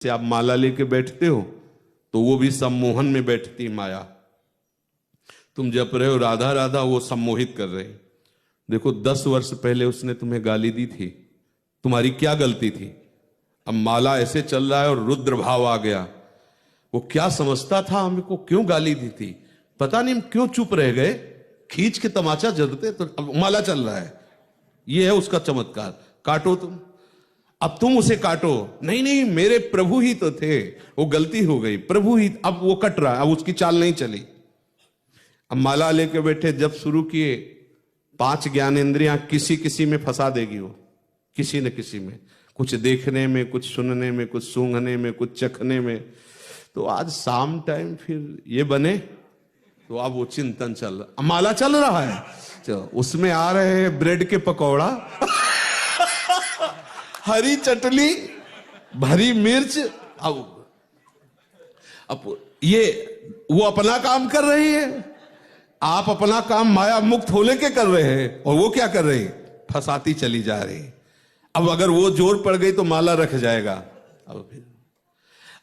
से आप माला लेके बैठते हो तो वो भी सम्मोहन में बैठती माया। तुम जप रहे हो राधा राधा, वो सम्मोहित कर रहे। देखो 10 वर्ष पहले उसने तुम्हें गाली दी थी, तुम्हारी क्या गलती थी? अब माला ऐसे चल रहा है और रुद्र भाव आ गया। वो क्या समझता था हमको, क्यों गाली दी थी पता नहीं, हम क्यों चुप रह गए, खींच के तमाचा जलते। तो अब माला चल रहा है, ये है उसका चमत्कार। काटो तुम, अब तुम उसे काटो। नहीं नहीं, मेरे प्रभु ही तो थे, वो गलती हो गई, प्रभु ही। अब वो कट रहा है, अब उसकी चाल नहीं चली। अब माला लेके बैठे, जब शुरू किए 5 ज्ञानेंद्रियां किसी किसी में फंसा देगी वो, किसी न किसी में, कुछ देखने में, कुछ सुनने में, कुछ सूंघने में, कुछ चखने में। तो आज शाम टाइम फिर ये बने, तो अब वो चिंतन चल रहा, माला चल रहा है, तो उसमें आ रहे हैं ब्रेड के पकौड़ा हरी चटनी, भरी मिर्च। अब ये वो अपना काम कर रही है, आप अपना काम माया मुक्त होने के कर रहे हैं, और वो क्या कर रही, फंसाती चली जा रही। अब अगर वो जोर पड़ गई तो माला रख जाएगा।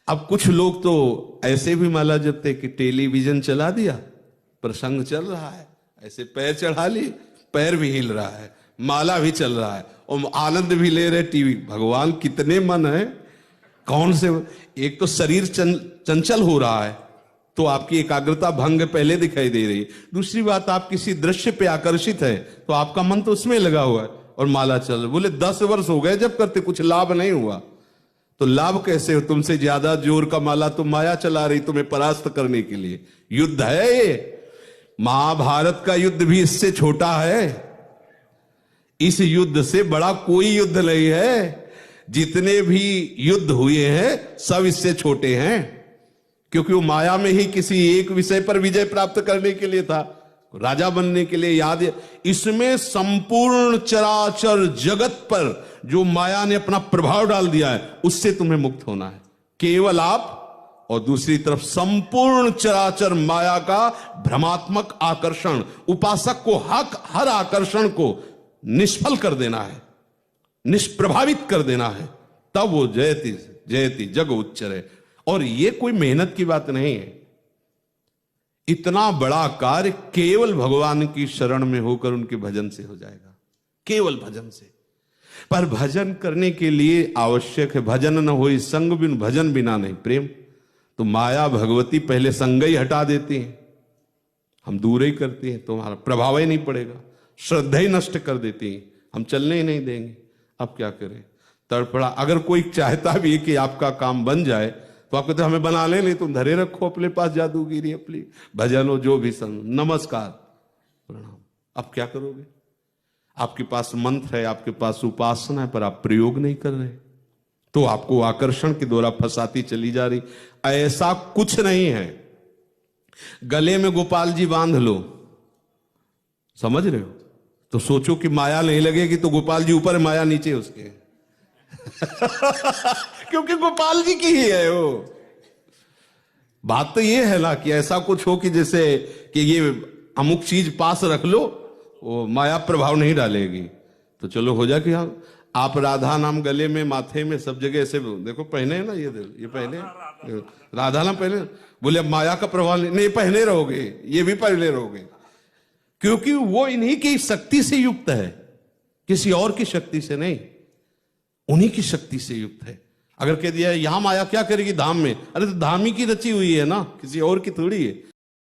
अब कुछ लोग तो ऐसे भी माला जपते कि टेलीविजन चला दिया, प्रसंग चल रहा है, ऐसे पैर चढ़ा ली, पैर भी हिल रहा है, माला भी चल रहा है और आनंद भी ले रहे टीवी। भगवान कितने मन है, कौन से। एक तो शरीर चंचल हो रहा है तो आपकी एकाग्रता भंग पहले दिखाई दे रही। दूसरी बात, आप किसी दृश्य पे आकर्षित है तो आपका मन तो उसमें लगा हुआ है और माला चल। बोले 10 वर्ष हो गए जब करते, कुछ लाभ नहीं हुआ। तो लाभ कैसे हो? तुमसे ज्यादा जोर का माला तो माया चला रही तुम्हें परास्त करने के लिए। युद्ध है ये, महाभारत का युद्ध भी इससे छोटा है। इस युद्ध से बड़ा कोई युद्ध नहीं है। जितने भी युद्ध हुए हैं सब इससे छोटे हैं, क्योंकि वो माया में ही किसी एक विषय पर विजय प्राप्त करने के लिए था, राजा बनने के लिए। याद है, इसमें संपूर्ण चराचर जगत पर जो माया ने अपना प्रभाव डाल दिया है उससे तुम्हें मुक्त होना है, केवल आप। और दूसरी तरफ संपूर्ण चराचर माया का भ्रमात्मक आकर्षण, उपासक को हर आकर्षण को निष्फल कर देना है, निष्प्रभावित कर देना है, तब वो जयति जयति जग उच्चरे। और ये कोई मेहनत की बात नहीं है। इतना बड़ा कार्य केवल भगवान की शरण में होकर उनके भजन से हो जाएगा, केवल भजन से। पर भजन करने के लिए आवश्यक है, भजन न होई संग बिन, भजन बिना नहीं प्रेम। तो माया भगवती पहले संग ही हटा देती है, हम दूर ही करती हैं, तो हमारा प्रभाव ही नहीं पड़ेगा, श्रद्धा ही नष्ट कर देती है, हम चलने ही नहीं देंगे। अब क्या करें, तड़पड़ा। अगर कोई चाहता भी है कि आपका काम बन जाए तो आप कहते हमें बना ले, नहीं तुम धरे रखो अपने पास जादूगिरी अपनी, भजन हो जो भी संग, नमस्कार प्रणाम। अब क्या करोगे? आपके पास मंत्र है, आपके पास उपासना है, पर आप प्रयोग नहीं कर रहे, तो आपको आकर्षण के द्वारा फंसाती चली जा रही। ऐसा कुछ नहीं है। गले में गोपाल जी बांध लो, समझ रहे हो, तो सोचो कि माया नहीं लगेगी, तो गोपाल जी ऊपर, माया नीचे उसके क्योंकि गोपाल जी की ही है वो। बात तो ये है ना कि ऐसा कुछ हो कि जैसे कि ये अमुक चीज पास रख लो, वो माया प्रभाव नहीं डालेगी, तो चलो हो जाए कि हाँ। आप राधा नाम गले में, माथे में, सब जगह ऐसे देखो पहने है ना, ये पहने राधा नाम पहने। बोले अब माया का प्रभाव नहीं, पहने रहोगे, ये भी पहने रहोगे, क्योंकि वो इन्हीं की शक्ति से युक्त है, किसी और की शक्ति से नहीं, उन्हीं की शक्ति से युक्त है। अगर कह दिया यहां माया क्या करेगी धाम में, अरे तो धाम ही की रची हुई है ना, किसी और की थोड़ी है।